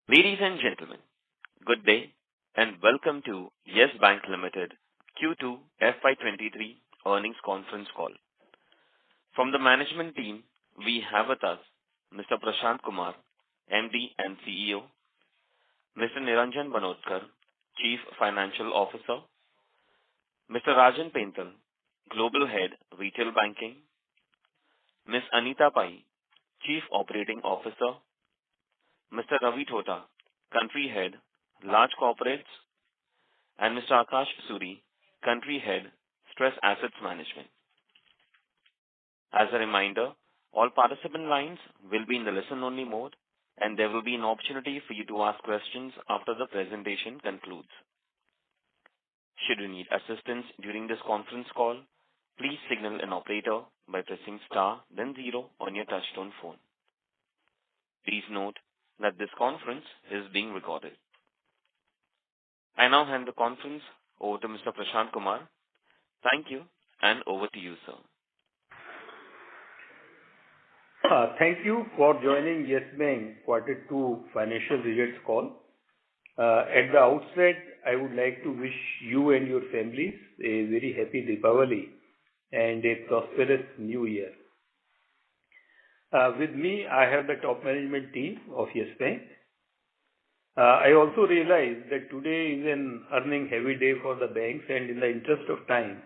Ladies and gentlemen, good day and welcome to Yes Bank Limited Q2 FY23 earnings conference call. From the management team, we have with us Mr. Prashant Kumar, MD and CEO, Mr. Niranjan Banodkar, Chief Financial Officer, Mr. Rajan Pental, Global Head, Retail Banking, Ms. Anita Pai, Chief Operating Officer, Mr. Ravi Thota, Country Head, Large Corporates, and Mr. Akash Suri, Country Head, Stress Assets Management. As a reminder, all participant lines will be in the listen-only mode, and there will be an opportunity for you to ask questions after the presentation concludes. Should you need assistance during this conference call, please signal an operator by pressing star then 0 on your touchtone phone. Please note that this conference is being recorded. I now hand the conference over to Mr. Prashant Kumar. Thank you, and over to you, sir. Thank you for joining Yes Bank Q2 financial results call. At the outset, I would like to wish you and your families a very happy Deepavali and a prosperous new year. With me, I have the top management team of Yes Bank. I also realize that today is an earning heavy day for the banks, and in the interest of time,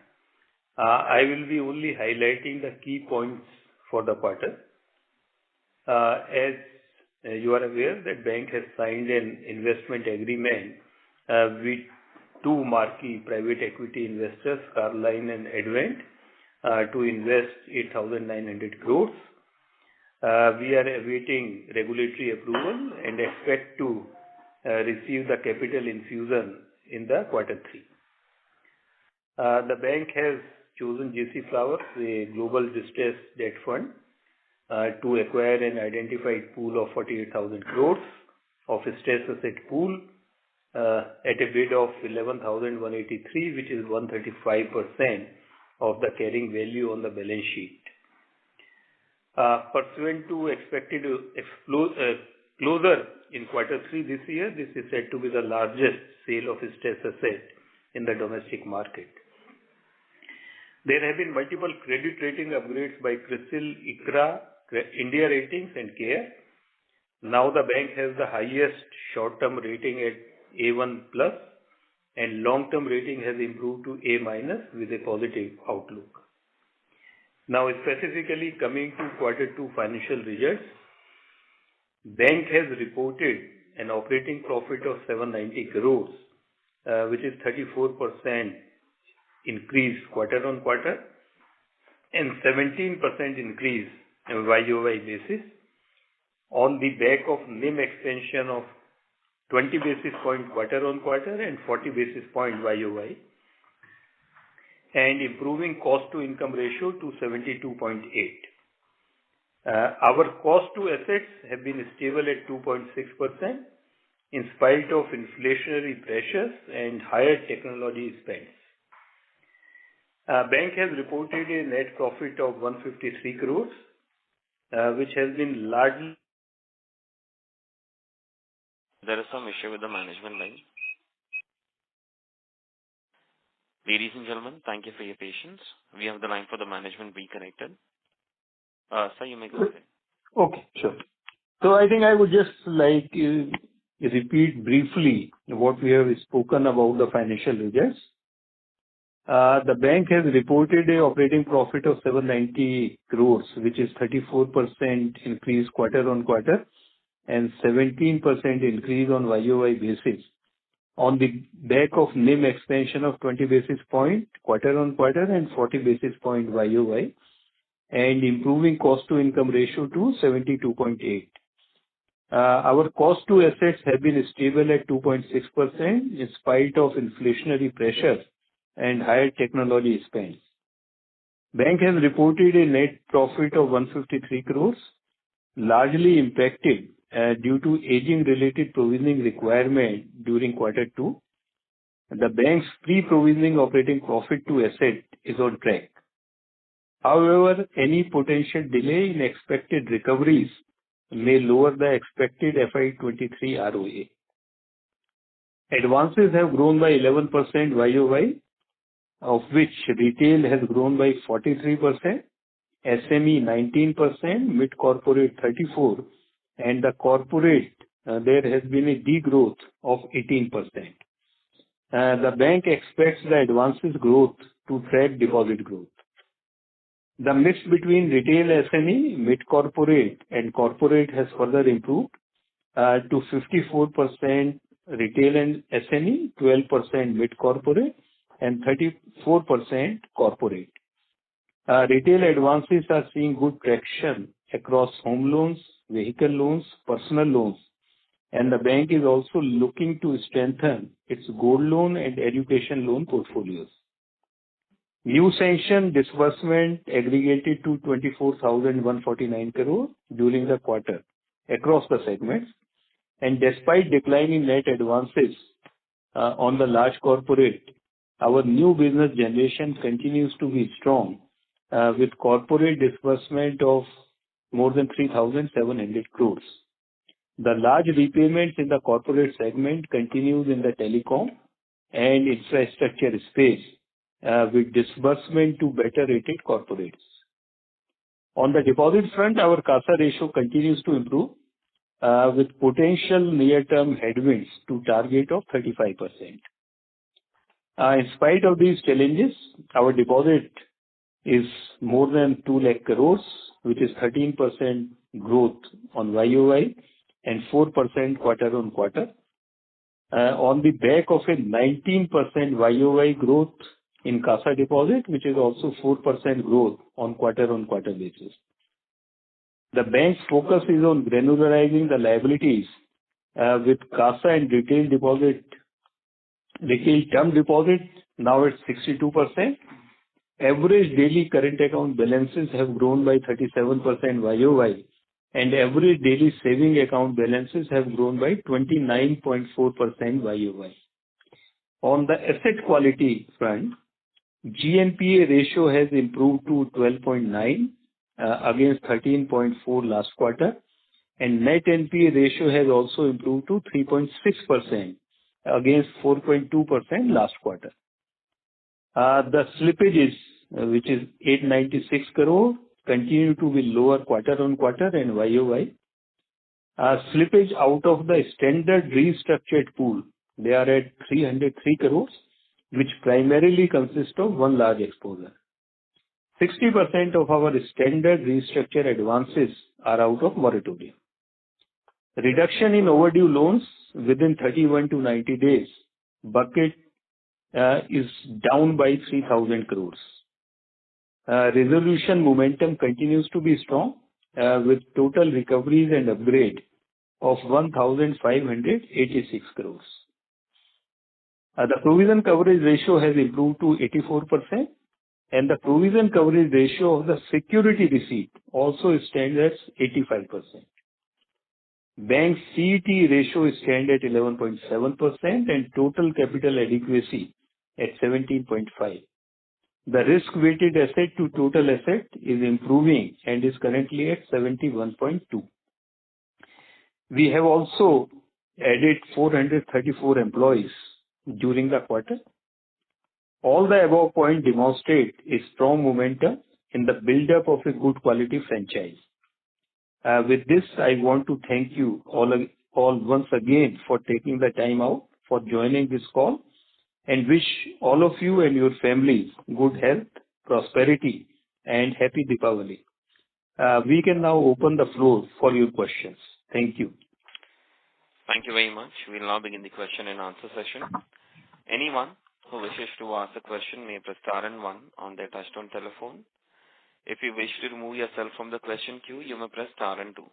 I will be only highlighting the key points for the quarter. As you are aware, that bank has signed an investment agreement with two marquee private equity investors, Carlyle and Advent, to invest 8,900 crores. We are awaiting regulatory approval and expect to receive the capital infusion in the Q3. The bank has chosen JC Flowers, a global distressed debt fund, to acquire an identified pool of 48,000 crores of a stress asset pool at a bid of 11,183, which is 135% of the carrying value on the balance sheet. Pursuant to expected closure in Q3 this year, this is said to be the largest sale of a stress asset in the domestic market. There have been multiple credit rating upgrades by CRISIL, ICRA, India Ratings and CARE. Now the bank has the highest short-term rating at A1+, and long-term rating has improved to A- with a positive outlook. Now, specifically coming to Q2 financial results, bank has reported an operating profit of 790 crores, which is 34% increase quarter-on-quarter and 17% increase on YOY basis on the back of NIM expansion of 20 basis point quarter-on-quarter and 40 basis point YOY, and improving cost to income ratio to 72.8. Our cost to assets have been stable at 2.6% in spite of inflationary pressures and higher technology spends. Bank has reported a net profit of 153 crores, which has been largely... There is some issue with the management line. Ladies and gentlemen, thank you for your patience. We have the line for the management reconnected. Sir, you may go ahead. Okay, sure. So I think I would just like to repeat briefly what we have spoken about the financial results. The bank has reported a operating profit of 790 crores, which is 34% increase quarter-on-quarter and 17% increase on YOY basis, on the back of NIM expansion of 20 basis point quarter-on-quarter and 40 basis point YOY, and improving cost to income ratio to 72.8. Our cost to assets have been stable at 2.6% in spite of inflationary pressures and higher technology spends. Bank has reported a net profit of 153 crores, largely impacted due to aging related provisioning requirement during Q2. The bank's pre-provisioning operating profit to asset is on track. However, any potential delay in expected recoveries may lower the expected FY23 ROA. Advances have grown by 11% YOY, of which retail has grown by 43%, SME 19%, mid-corporate 34%, and the corporate, there has been a degrowth of 18%. The bank expects the advances growth to track deposit growth. The mix between retail SME, mid-corporate, and corporate has further improved to 54% retail and SME, 12% mid-corporate, and 34% corporate. Retail advances are seeing good traction across home loans, vehicle loans, personal loans, and the bank is also looking to strengthen its gold loan and education loan portfolios. New sanction disbursement aggregated to 24,149 crore during the quarter across the segments, and despite decline in net advances on the large corporate, our new business generation continues to be strong with corporate disbursement of more than 3,700 crores. The large repayments in the corporate segment continues in the telecom and infrastructure space with disbursement to better rated corporates. On the deposit front, our CASA ratio continues to improve with potential near-term headwinds to target of 35%. In spite of these challenges, our deposit is more than 2 lakh crores, which is 13% growth on YOY and 4% quarter-on-quarter. On the back of a 19% YOY growth in CASA deposit, which is also 4% growth on quarter-on-quarter basis. The bank's focus is on granularizing the liabilities with CASA and retail term deposit now at 62%. Average daily current account balances have grown by 37% YOY, and average daily saving account balances have grown by 29.4% YOY. On the asset quality front, GNPA ratio has improved to 12.9 against 13.4 last quarter, and net NPA ratio has also improved to 3.6% against 4.2% last quarter. The slippages, which is 896 crore, continue to be lower quarter-on-quarter and YOY. Slippage out of the standard restructured pool, they are at 303 crores, which primarily consist of one large exposure. 60% of our standard restructured advances are out of moratorium. Reduction in overdue loans within 31 to 90 days bucket is down by 3,000 crores. Resolution momentum continues to be strong with total recoveries and upgrade of 1,586 crores. The provision coverage ratio has improved to 84%, and the provision coverage ratio of the security receipt also stands at 85%. Bank CET ratio stands at 11.7% and total capital adequacy at 17.5. The risk-weighted asset to total asset is improving and is currently at 71.2. We have also added 434 employees during the quarter. All the above points demonstrate a strong momentum in the build-up of a good quality franchise. With this, I want to thank you all once again for taking the time out for joining this call, and wish all of you and your families good health, prosperity, and happy Deepavali. We can now open the floor for your questions. Thank you. Thank you very much. We will now begin the question and answer session. Anyone who wishes to ask a question may press star and one on their touchtone telephone. If you wish to remove yourself from the question queue, you may press star and two.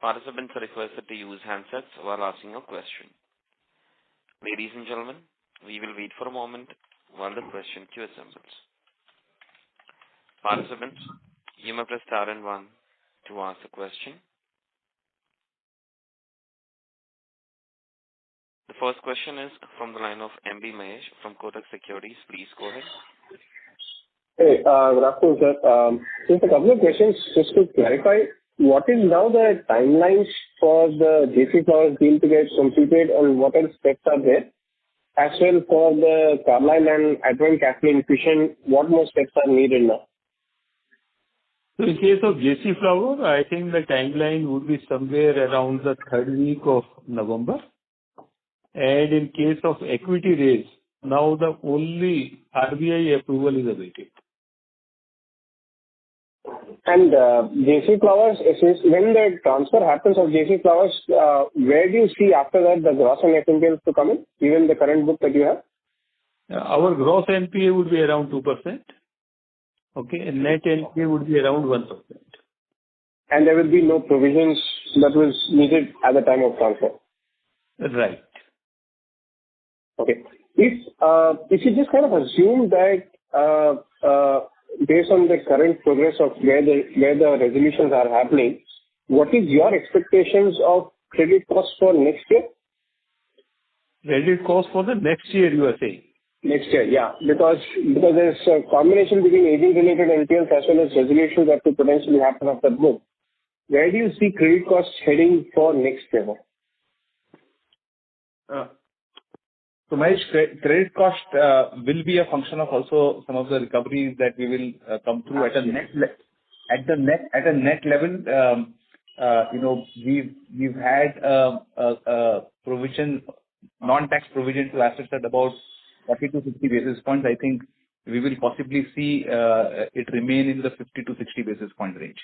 Participants are requested to use handsets while asking a question. Ladies and gentlemen, we will wait for a moment while the question queue assembles. Participants, you may press star and one to ask a question. The first question is from the line of MB Mahesh from Kotak Securities. Please go ahead. Hey, good afternoon, sir. Just a couple of questions just to clarify. what is now the timelines for the JC Flowers deal to get completed, and what are the steps are there? As well for the Carlyle and Advent Capital Infusion, what more steps are needed now? So in case of JC Flower, I think the timeline would be somewhere around the third week of November. And in case of equity raise, now the only RBI approval is awaited. And JC Flowers, when the transfer happens of JC Flowers, where do you see after that the gross and net NPLs to come in, even the current book that you have? Our gross NPA would be around 2%. Okay, and net NPA would be around 1%. And there will be no provisions that was needed at the time of transfer. Right. Okay. If you just kind of assume that based on the current progress of where the resolutions are happening, what is your expectations of credit costs for next year? Credit cost for the next year, you are saying? Next year, yeah. Because there's a combination between aging-related NPLs as well as resolutions that could potentially happen of that book. Where do you see credit costs heading for next year? So Mahesh, credit cost will be a function of also some of the recoveries that we will come through at a net level. We've had provision, non-tax provision to assets at about 40 to 50 basis points. I think we will possibly see it remain in the 50 to 60 basis point range.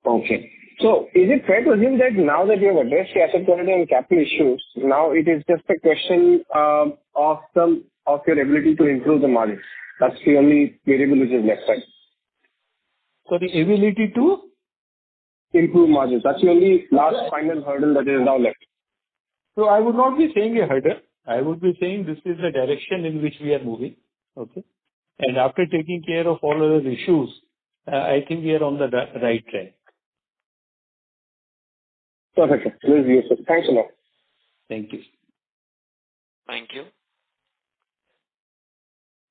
Okay. So is it fair to assume that now that you have addressed the asset quality and capital issues, now it is just a question of your ability to improve the margins? That's the only variable which is left, right? So the ability to improve margins. That's the only last final hurdle that is now left. So I would not be saying a hurdle. I would be saying this is the direction in which we are moving. Okay. And after taking care of all other issues, I think we are on the right track. Perfect. This is useful. Thanks a lot. Thank you. Thank you.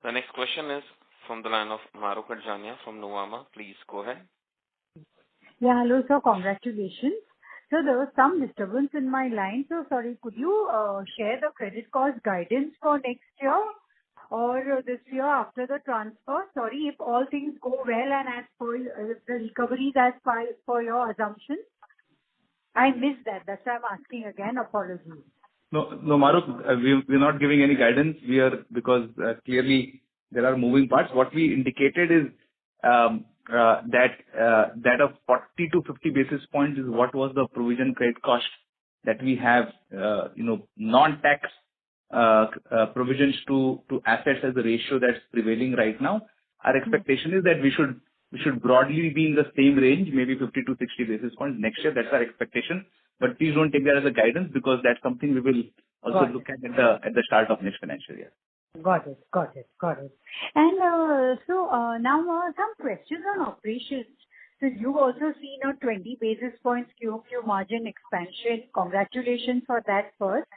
The next question is from the line of Mahrukh Adjania from Nuvama. Please go ahead. Yeah, hello, sir. Congratulations. So there was some disturbance in my line. So sorry, could you share the credit cost guidance for next year or this year after the transfer? Sorry, if all things go well and as per the recoveries as per your assumptions. I missed that. That's why I'm asking again. Apologies. No, Mahrukh, we're not giving any guidance. Because clearly there are moving parts. What we indicated is that of 40 to 50 basis points is what was the provision credit cost that we have, non-tax provisions to assets as a ratio that's prevailing right now. Our expectation is that we should broadly be in the same range, maybe 50 to 60 basis points next year. That's our expectation. But please don't take that as a guidance because that's something we will also look at the start of next financial year. Got it. And so now some questions on operations. So you've also seen a 20 basis points QOQ margin expansion. Congratulations for that first.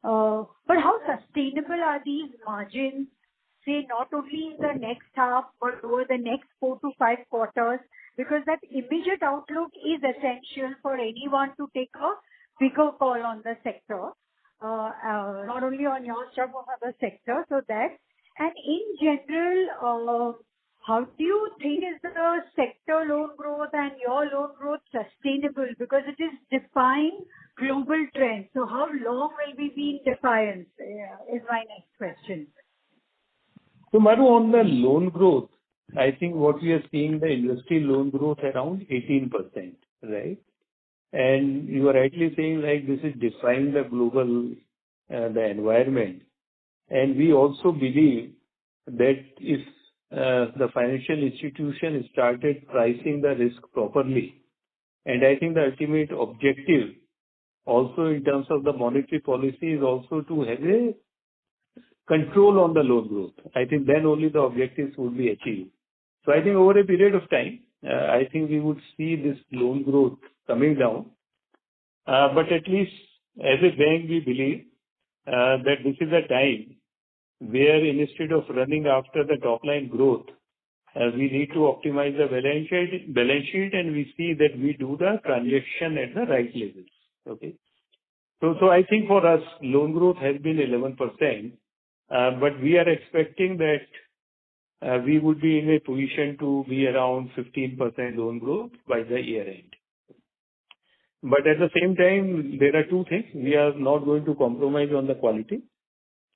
But how sustainable are these margins, say not only in the next half, but over the next 4 to 5 quarters? Because that immediate outlook is essential for anyone to take a bigger call on the sector. Not only on your stuff, but on the sector. So that, and in general, how do you think is the sector loan growth and your loan growth sustainable? Because it is defying global trends. So how long will we be in defiance? Is my next question. So Maru, on the loan growth, I think what we are seeing the industry loan growth around 18%, right? And you are rightly saying like this is defying the global the environment. And we also believe that if the financial institution started pricing the risk properly, and I think the ultimate objective also in terms of the monetary policy is also to have a control on the loan growth. I think then only the objectives would be achieved. So I think over a period of time, I think we would see this loan growth coming down. But at least as a bank, we believe that this is a time where instead of running after the top line growth, we need to optimize the balance sheet, and we see that we do the transaction at the right levels. Okay. So I think for us, loan growth has been 11%, but we are expecting that we would be in a position to be around 15% loan growth by the year end. But at the same time, there are two things. We are not going to compromise on the quality,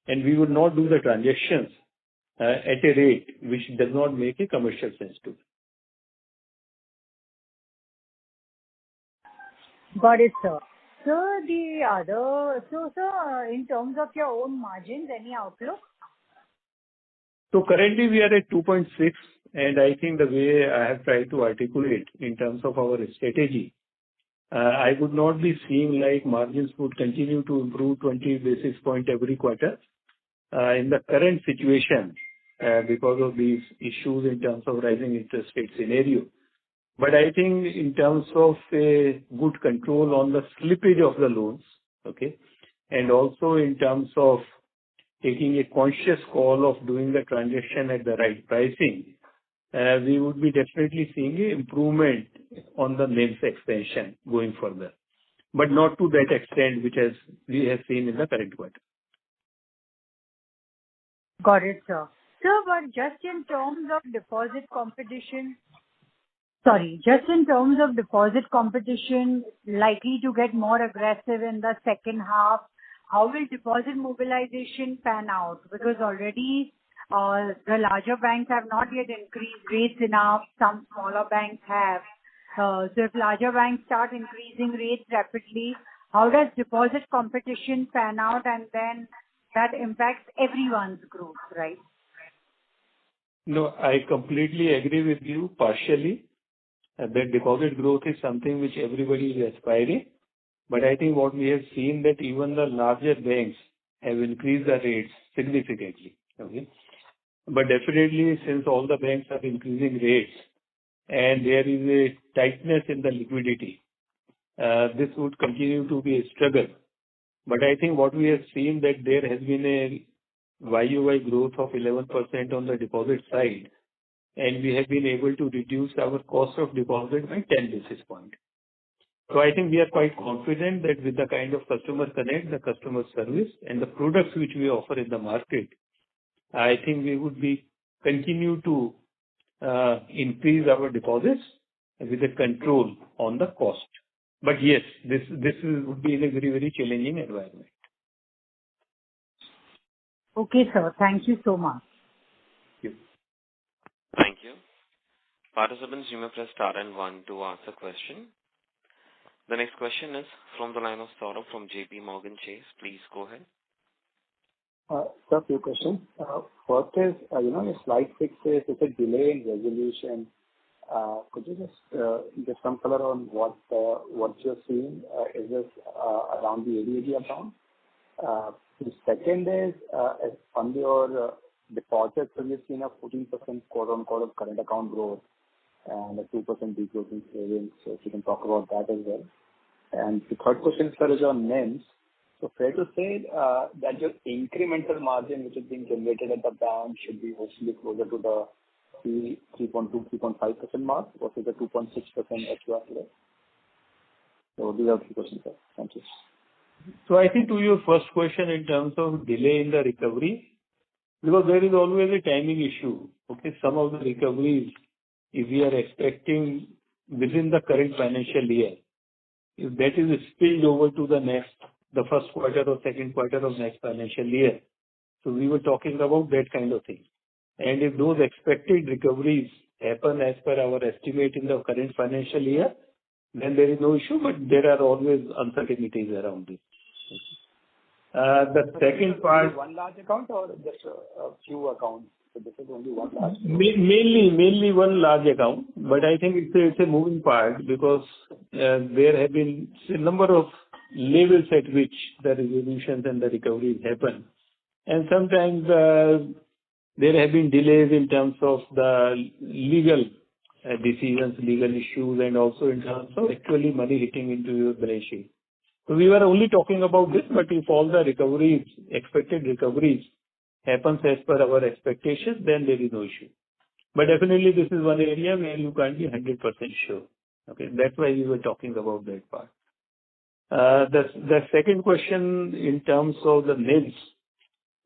and we will not do the transactions at a rate which does not make a commercial sense to us. Got it, sir. Sir, in terms of your own margins, any outlook? So currently we are at 2.6, and I think the way I have tried to articulate in terms of our strategy, I would not be seeing like margins would continue to improve 20 basis point every quarter in the current situation because of these issues in terms of rising interest rate scenario. But I think in terms of a good control on the slippage of the loans, okay, and also in terms of taking a conscious call of doing the transaction at the right pricing, we would be definitely seeing an improvement on the NIMs expansion going further, but not to that extent which we have seen in the current quarter. Got it, sir. Sir, but just in terms of deposit competition, likely to get more aggressive in the second half, how will deposit mobilization pan out? Because already the larger banks have not yet increased rates enough. Some smaller banks have. So if larger banks start increasing rates rapidly, how does deposit competition pan out? And then that impacts everyone's growth, right? No, I completely agree with you partially. That deposit growth is something which everybody is aspiring. But I think what we have seen that even the larger banks have increased the rates significantly. Okay. But definitely since all the banks are increasing rates and there is a tightness in the liquidity, this would continue to be a struggle. But I think what we have seen that there has been a YOY growth of 11% on the deposit side, and we have been able to reduce our cost of deposit by 10 basis points. So I think we are quite confident that with the kind of customer connect, the customer service, and the products which we offer in the market, I think we would be continue to increase our deposits with a control on the cost. But yes, this would be in a very, very challenging environment. Okay, sir. Thank you so much. Thank you. Thank you. Participants, you may press star and 1 to ask a question. The next question is from the line of Saurabh from JP Morgan Chase. Please go ahead. Sir, a few questions. First is, your slide 6 says it's a delay in resolution. Could you just give some color on what you're seeing? Is this around the ADAG account? The second is on your deposits, so we've seen a 14% quarter-on-quarter current account growth and a 2% degrowth in savings. So if you can talk about that as well. And the third question, sir, is on NIMs. So fair to say that your incremental margin, which is being generated at the bank, should be hopefully closer to the 3.2-3.5% mark versus the 2.6% that you are today. So these are the questions, sir. Thank you. So I think to your first question in terms of delay in the recovery, because there is always a timing issue. Okay, some of the recoveries, if we are expecting within the current financial year, if that is spilled over to the first quarter or second quarter of next financial year, so we were talking about that kind of thing. And if those expected recoveries happen as per our estimate in the current financial year, then there is no issue, but there are always uncertainties around it. The second part... One large account or just a few accounts? So this is only one large account? Mainly one large account, but I think it's a moving part because there have been a number of levels at which the resolutions and the recoveries happen. And sometimes there have been delays in terms of the legal decisions, legal issues, and also in terms of actually money hitting into your balance sheet. So we were only talking about this, but if all the recoveries, expected recoveries, happens as per our expectations, then there is no issue. But definitely this is one area where you can't be 100% sure. Okay, that's why we were talking about that part. The second question in terms of the NIMs.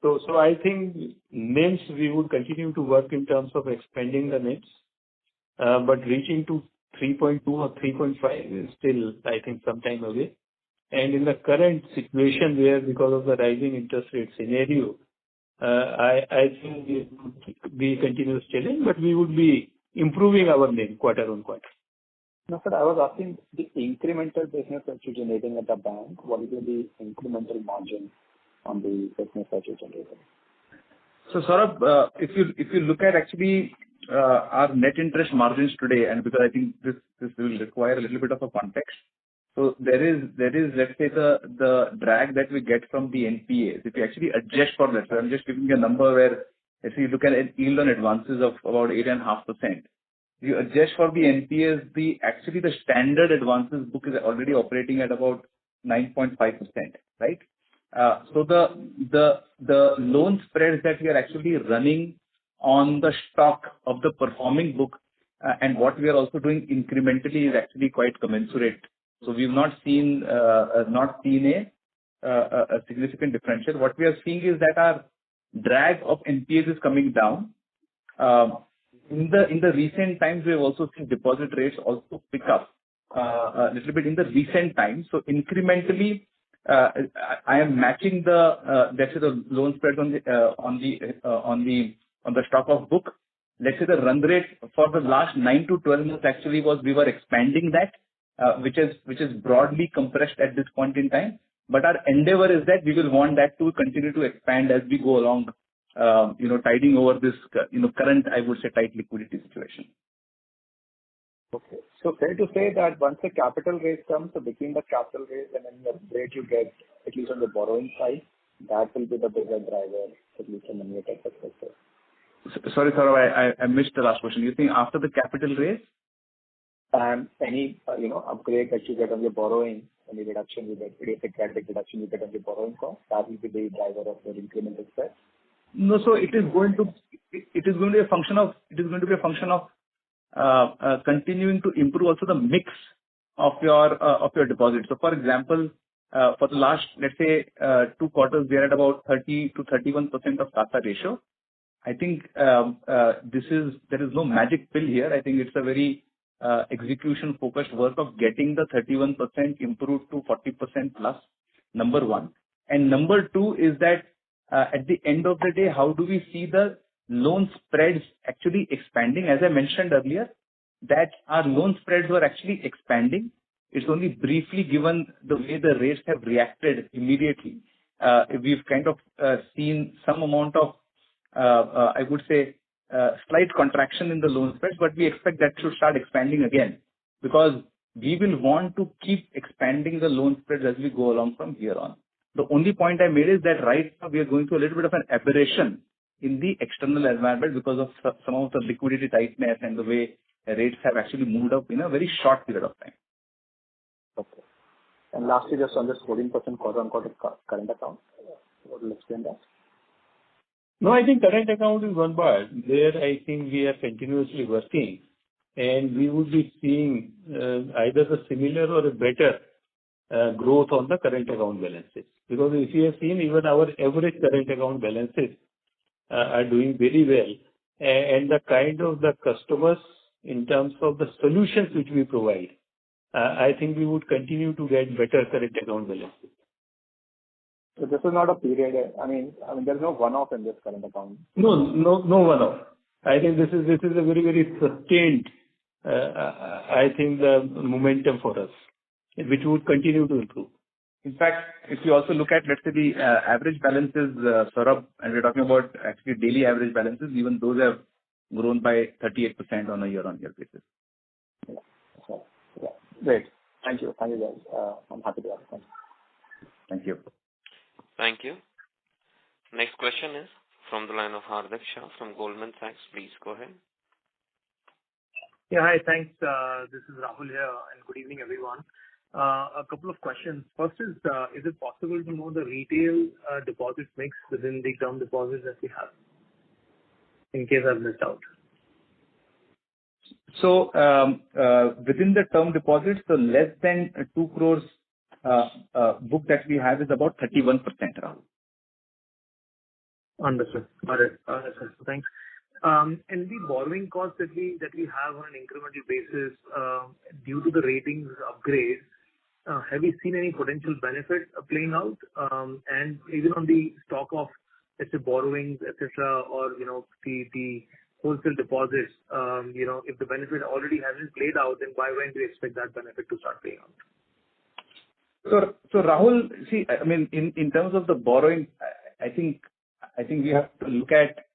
So I think NIMs, we would continue to work in terms of expanding the NIMs, but reaching to 3.2 or 3.5 is still, I think, some time away. And in the current situation where because of the rising interest rate scenario, I think it would be a continuous challenge, but we would be improving our NIM quarter on quarter. No, sir, I was asking the incremental business that you're generating at the bank, what will be the incremental margin on the business that you're generating? So Saurabh, if you look at actually our net interest margins today, and because I think this will require a little bit of a context. So there is let's say the drag that we get from the NPAs. If you actually adjust for that, so I'm just giving you a number where if you look at a yield on advances of about 8.5%. You adjust for the NPAs, the standard advances book is already operating at about 9.5%, right? So the loan spreads that we are actually running on the stock of the performing book and what we are also doing incrementally is actually quite commensurate. So we've not seen a significant differential. What we are seeing is that our drag of NPAs is coming down. In the recent times, we have also seen deposit rates also pick up a little bit in the recent times. So incrementally, I am matching let's say the loan spreads on the stock of book. Let's say the run rate for the last 9 to 12 months actually was we were expanding that, which is broadly compressed at this point in time. But our endeavor is that we will want that to continue to expand as we go along. Tiding over this, current, I would say, tight liquidity situation. Okay. So fair to say that once the capital raise comes, so between the capital raise and then the rate you get, at least on the borrowing side, that will be the bigger driver, at least from a near term perspective. Sorry, Saurabh, I missed the last question. You think after the capital raise? And any, upgrade that you get on your borrowing, any reduction you get, idiosyncratic reduction you get on your borrowing cost, that will be the driver of your incremental spread? No, so it is going to be a function of continuing to improve also the mix of your deposits. So for example, for the last, let's say, 2 quarters, we are at about 30 to 31% of CASA ratio. I think there is no magic pill here. I think it's a very execution focused work of getting the 31% improved to 40% plus, number one. And number two is that at the end of the day, how do we see the loan spreads actually expanding? As I mentioned earlier, that our loan spreads were actually expanding. It's only briefly given the way the rates have reacted immediately. We've kind of seen some amount of, I would say, slight contraction in the loan spreads, but we expect that should start expanding again because we will want to keep expanding the loan spreads as we go along from here on. The only point I made is that right now we are going through a little bit of an aberration in the external environment because of some of the liquidity tightness and the way rates have actually moved up in a very short period of time. Okay. And lastly, just on this 14% quarter-on-quarter current account, what will explain that? No, I think current account is one part. There, I think we are continuously working, and we would be seeing either the similar or a better growth on the current account balances. Because if you have seen, even our average current account balances are doing very well, and the kind of the customers in terms of the solutions which we provide, I think we would continue to get better current account balances. So this is not a period. I mean, there's no one-off in this current account. No one-off. I think this is a very, very sustained. I think the momentum for us, which would continue to improve. In fact, if you also look at, let's say, the average balances, Saurabh, and we're talking about actually daily average balances, even those have grown by 38% on a year-on-year basis. Yeah. Great. Thank you. Thank you, guys. I'm happy to answer. Thank you. Thank you. Next question is from the line of Hardik Shah from Goldman Sachs. Please go ahead. Yeah, hi. Thanks. This is Rahul here, and good evening, everyone. A couple of questions. First is it possible to know the retail deposit mix within the term deposits that we have, in case I've missed out? So within the term deposits, the less than 2 crores book that we have is about 31%, Rahul. Understood. Got it. Understood. Thanks. And the borrowing costs that we have on an incremental basis, due to the ratings upgrade, have you seen any potential benefit playing out? And even on the stock of, let's say, borrowings, et cetera, or, the wholesale deposits, if the benefit already hasn't played out, then by when do you expect that benefit to start playing out? So Rahul, see, I mean, in terms of the borrowing, I think we have to look at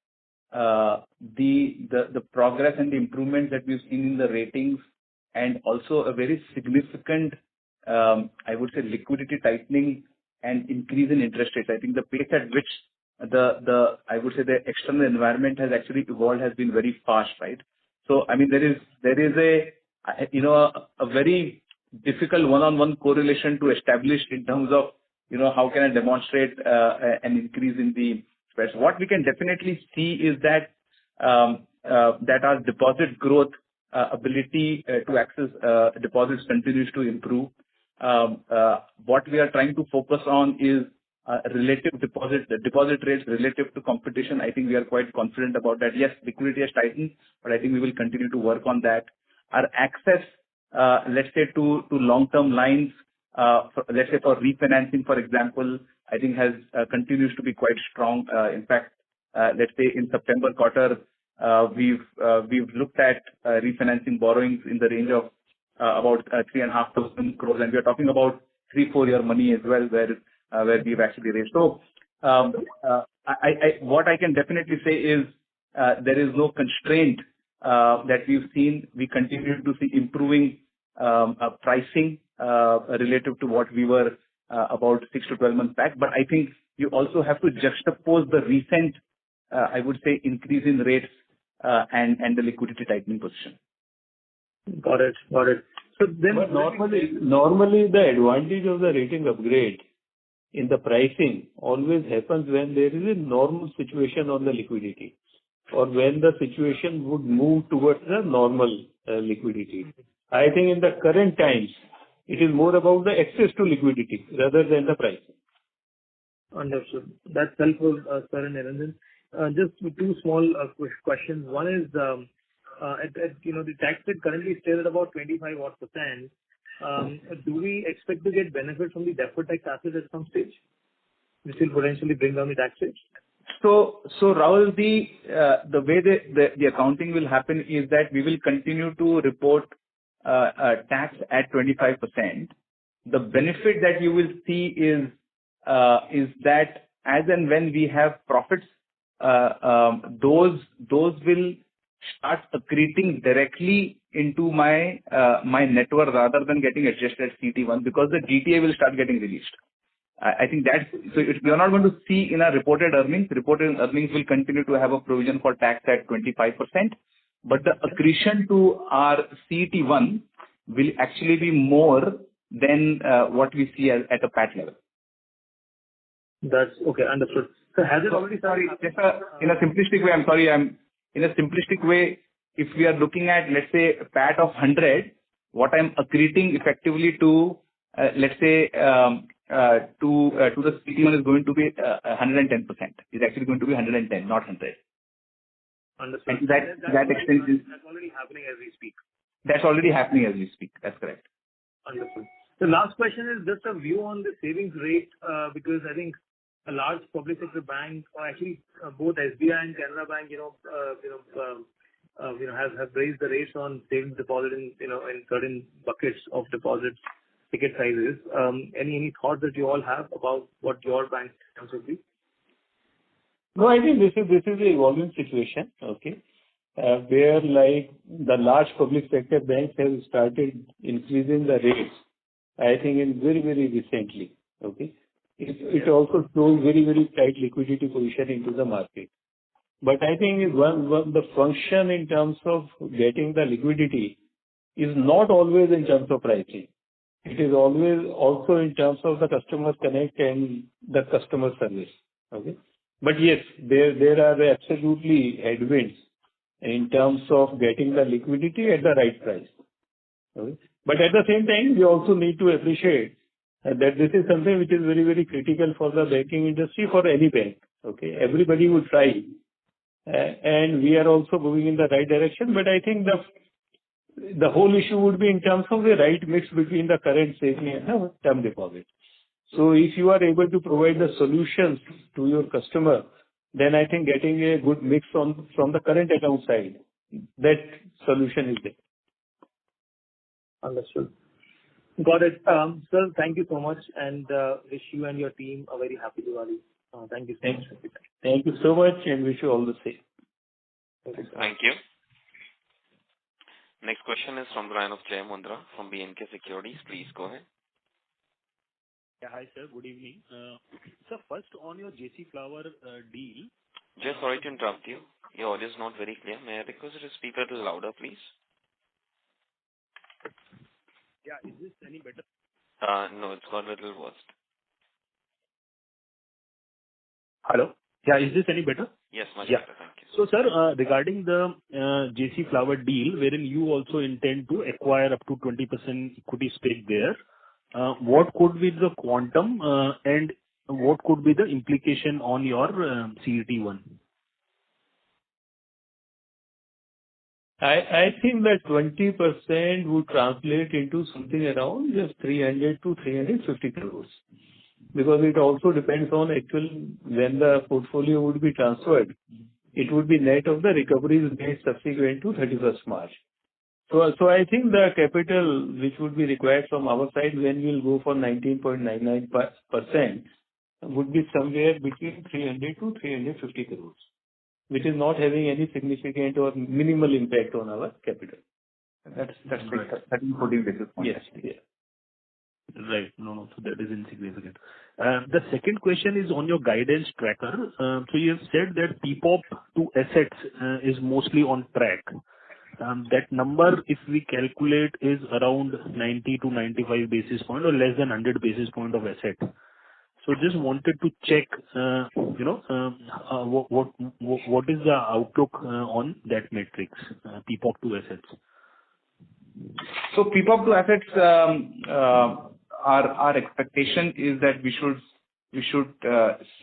the progress and the improvements that we've seen in the ratings, and also a very significant, I would say, liquidity tightening and increase in interest rates. I think the pace at which the external environment has actually evolved has been very fast, right? So I mean, there is a very difficult one-on-one correlation to establish in terms of how can I demonstrate an increase in the spreads. What we can definitely see is that our deposit growth ability to access deposits continues to improve. What we are trying to focus on is relative deposit rates relative to competition. I think we are quite confident about that. Yes, liquidity has tightened, but I think we will continue to work on that. Our access, let's say, to long-term lines, let's say for refinancing, for example, I think continues to be quite strong. In fact, let's say in September quarter, we've looked at refinancing borrowings in the range of about 3,500 crores, and we are talking about 3-4 year money as well, where we've actually raised. So, what I can definitely say is there is no constraint that we've seen. We continue to see improving pricing relative to what we were about 6 to 12 months back. But I think you also have to juxtapose the recent, I would say, increase in rates and the liquidity tightening position. Got it. So then, but normally the advantage of the rating upgrade in the pricing always happens when there is a normal situation on the liquidity, or when the situation would move towards the normal liquidity. I think in the current times, it is more about the access to liquidity rather than the pricing. Understood. That's helpful, sir and Niranjan. Just two small questions. One is, the tax rate currently stays at about 25%. Do we expect to get benefit from the deferred tax asset at some stage, which will potentially bring down the tax rate? So Rahul, the way the accounting will happen is that we will continue to report tax at 25%. The benefit that you will see is that as and when we have profits, those will start accreting directly into my net worth rather than getting adjusted at CT1, because the DTA will start getting released. I think we are not going to see in our reported earnings. Reported earnings will continue to have a provision for tax at 25%, but the accretion to our CT1 will actually be more than what we see at a PAT level. That's okay. Understood. So has it already started? In a simplistic way, if we are looking at, let's say, a PAT of 100, what I'm accreting effectively to, let's say, to the CT1 is going to be 110%. It's actually going to be 110, not 100. Understood. And that extent is... That's already happening as we speak. That's already happening as we speak. That's correct. Understood. The last question is just a view on the savings rate, because I think a large public sector bank, or actually both SBI and Canara Bank, have raised the rates on savings deposit in certain buckets of deposits, ticket sizes. Any thoughts that you all have about what your bank terms will be? No, I think this is the evolving situation. Okay. Where like the large public sector banks have started increasing the rates, I think in very, very recently. Okay. It also shows very, very tight liquidity position into the market. But I think the function in terms of getting the liquidity is not always in terms of pricing. It is always also in terms of the customer connect and the customer service. Okay. But yes, there are absolutely headwinds in terms of getting the liquidity at the right price. Okay? But at the same time, we also need to appreciate that this is something which is very, very critical for the banking industry, for any bank. Okay? Everybody would try, and we are also moving in the right direction. But I think the whole issue would be in terms of the right mix between the current saving and the term deposit. So if you are able to provide the solutions to your customer, then I think getting a good mix from the current account side, that solution is there. Understood. Got it. Sir, thank you so much, and wish you and your team a very happy Diwali. Thank you so much. Thank you so much, and wish you all the same. Thank you. Next question is from the line of Jay Mundra from B&K Securities. Please go ahead. Yeah, hi, sir. Good evening. Sir, first on your JC Flower deal. Jay, sorry to interrupt you. Your audio is not very clear. May I request you to speak a little louder, please? Yeah, is this any better? No, it's got a little worse. Hello? Yeah, is this any better? Yes, much better. Thank you. So, sir, regarding the JC Flower deal, wherein you also intend to acquire up to 20% equity stake there, what could be the quantum and what could be the implication on your CET1? I think that 20% would translate into something around just 300 to 350 crores. Because it also depends on actual when the portfolio would be transferred. It would be net of the recoveries made subsequent to 31st March. So I think the capital which would be required from our side when we'll go for 19.99% would be somewhere between 300 to 350 crores, which is not having any significant or minimal impact on our capital. That's right. 13-14 basis points. Yes. Yeah. Right. No. So that is insignificant. The second question is on your guidance tracker. So you have said that PPOP to assets is mostly on track. That number, if we calculate, is around 90 to 95 basis point or less than 100 basis point of asset. So just wanted to check, what is the outlook on that matrix, PPOP to assets? So PPOP to assets, our expectation is that we should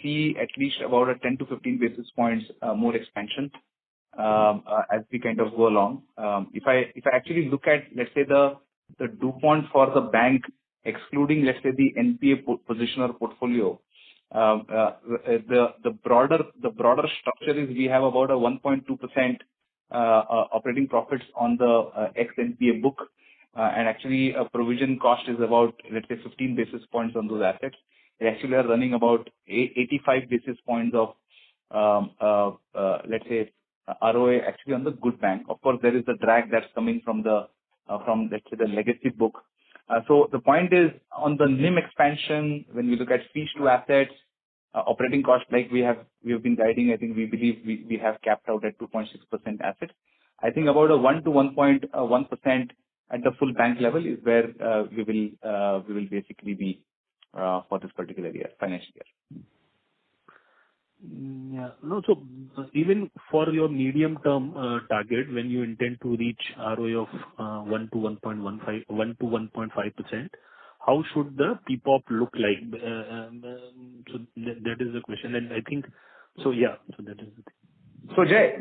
see at least about a 10 to 15 basis points more expansion as we kind of go along. If I actually look at, let's say, the DuPont for the bank, excluding, let's say, the NPA position or portfolio, the broader structure is we have about a 1.2% operating profits on the ex-NPA book, and actually a provision cost is about, let's say, 15 basis points on those assets. They actually are running about 85 basis points of, let's say, ROA actually on the good bank. Of course, there is the drag that's coming from let's say, the legacy book. So the point is on the NIM expansion, when we look at fees to assets, operating costs, like we have been guiding, I think we believe we have capped out at 2.6% assets. I think about a 1 to 1.1% at the full bank level is where we will basically be for this particular year, financial year. Yeah. No, so even for your medium-term target, when you intend to reach ROA of 1 to 1.5%, how should the PPOP look like? So that is the question, and I think so. Yeah. So that is the thing. So Jay,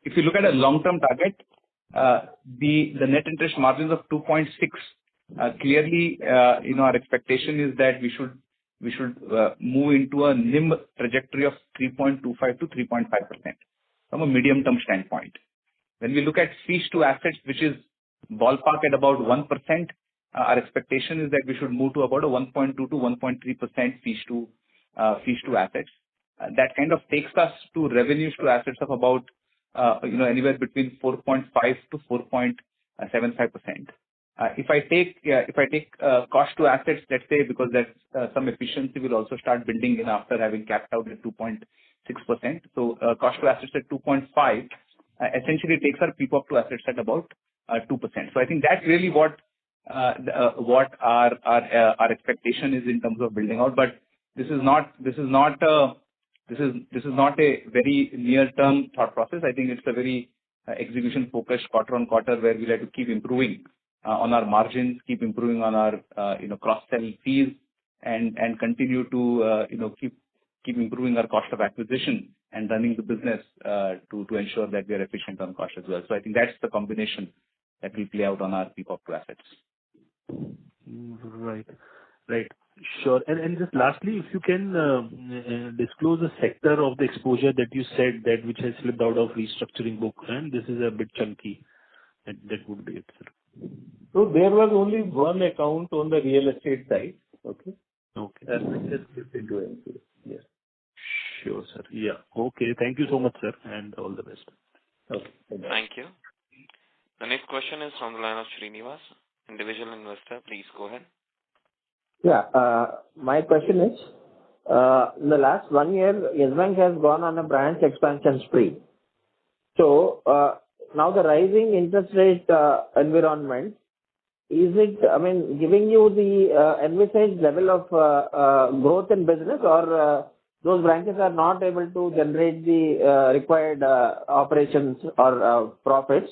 if you look at a long-term target, the net interest margins of 2.6, clearly, our expectation is that we should move into a NIM trajectory of 3.25 to 3.5% from a medium-term standpoint. When we look at fees to assets, which is ballpark at about 1%, our expectation is that we should move to about a 1.2 to 1.3% fees to assets. That kind of takes us to revenues to assets of about anywhere between 4.5 to 4.75%. If I take cost to assets, let's say, because that's some efficiency will also start building in after having capped out at 2.6%. So cost to assets at 2.5 essentially takes our PPOP to assets at about 2%. So I think that's really what our expectation is in terms of building out. But this is not a this is not a very near-term thought process. I think it's a very execution-focused quarter-on-quarter where we like to keep improving on our margins, keep improving on our cross-sell fees, and continue to keep improving our cost of acquisition and running the business to ensure that we are efficient on cost as well. So I think that's the combination that will play out on our PPOP to assets. Right. Sure. And just lastly, if you can disclose the sector of the exposure that you said that which has slipped out of restructuring book, and this is a bit chunky. That would be it, sir. So there was only one account on the real estate side. Okay. Okay. Just slipped into NPA. Yes. Sure, sir. Yeah. Okay. Thank you so much, sir, and all the best. Okay. Thank you. The next question is from the line of Srinivas, individual investor. Please go ahead. Yeah. My question is, in the last 1 year, Yes Bank has gone on a branch expansion spree. So now the rising interest rate environment, is it, giving you the envisaged level of growth in business, or those branches are not able to generate the required operations or profits?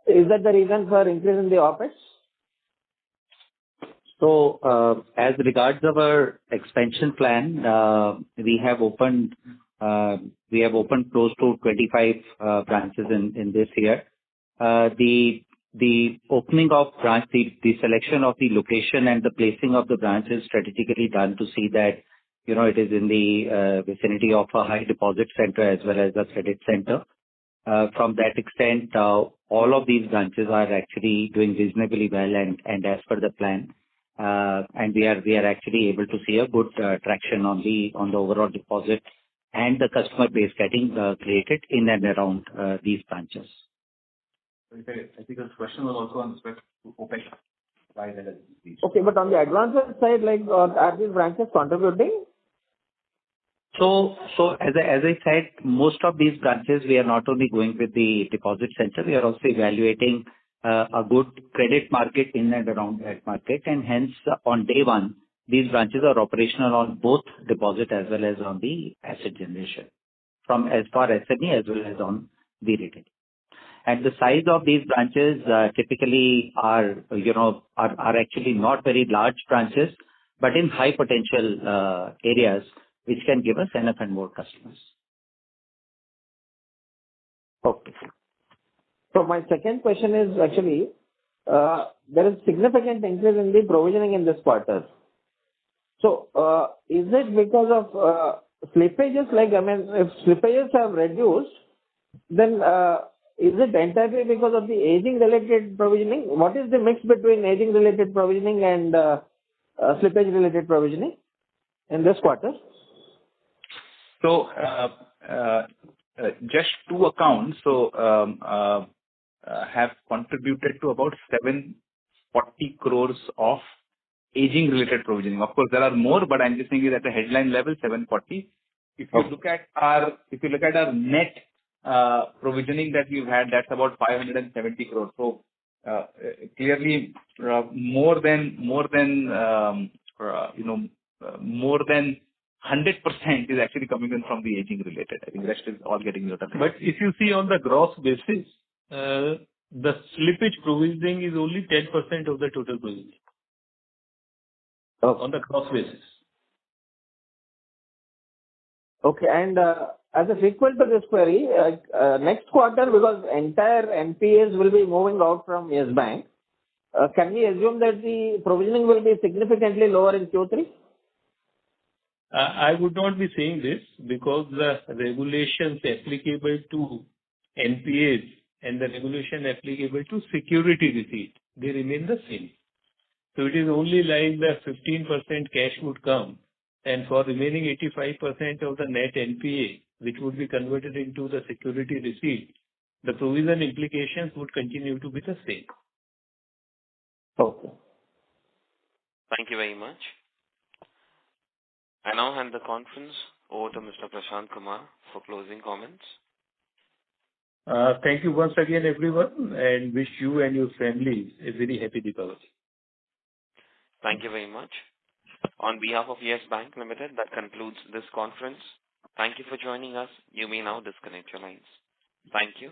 Is that the reason for increase in the OpEx? So, as regards our expansion plan, we have opened close to 25 branches in this year. The opening of branch, the selection of the location and the placing of the branch is strategically done to see that, it is in the vicinity of a high deposit center as well as a credit center. From that extent, all of these branches are actually doing reasonably well and as per the plan. And we are actually able to see a good traction on the overall deposit and the customer base getting created in and around these branches. I think the question was also on respect to OpEx. Okay, but on the advances side, are these branches contributing? So as I said, most of these branches, we are not only going with the deposit center, we are also evaluating a good credit market in and around that market, and hence on day one, these branches are operational on both deposit as well as on the asset generation, from as far as SME as well as on the retail. And the size of these branches typically are actually not very large branches, but in high potential areas, which can give us enough and more customers. Okay. So my second question is actually, there is significant increase in the provisioning in this quarter. So, is it because of slippages? If slippages have reduced, then is it entirely because of the aging-related provisioning? What is the mix between aging-related provisioning and slippage-related provisioning in this quarter? So, just two accounts have contributed to about 740 crores of aging-related provisioning. Of course, there are more, but I'm just saying it at a headline level, 740. If you look at our net provisioning that we've had, that's about 570 crores. So clearly, more than 100% is actually coming in from the aging related. I think the rest is all getting utilized. But if you see on the gross basis, the slippage provisioning is only 10% of the total provisioning. On the gross basis. Okay, and as a sequel to this query, next quarter, because entire NPAs will be moving out from Yes Bank, can we assume that the provisioning will be significantly lower in Q3? I would not be saying this because the regulations applicable to NPAs and the regulation applicable to security receipt, they remain the same. So it is only like the 15% cash would come, and for remaining 85% of the net NPA, which would be converted into the security receipt, the provision implications would continue to be the same. Okay. Thank you very much. I now hand the conference over to Mr. Prashant Kumar for closing comments. Thank you once again, everyone, and wish you and your families a very happy Deepavali. Thank you very much. On behalf of Yes Bank Limited, that concludes this conference. Thank you for joining us. You may now disconnect your lines. Thank you.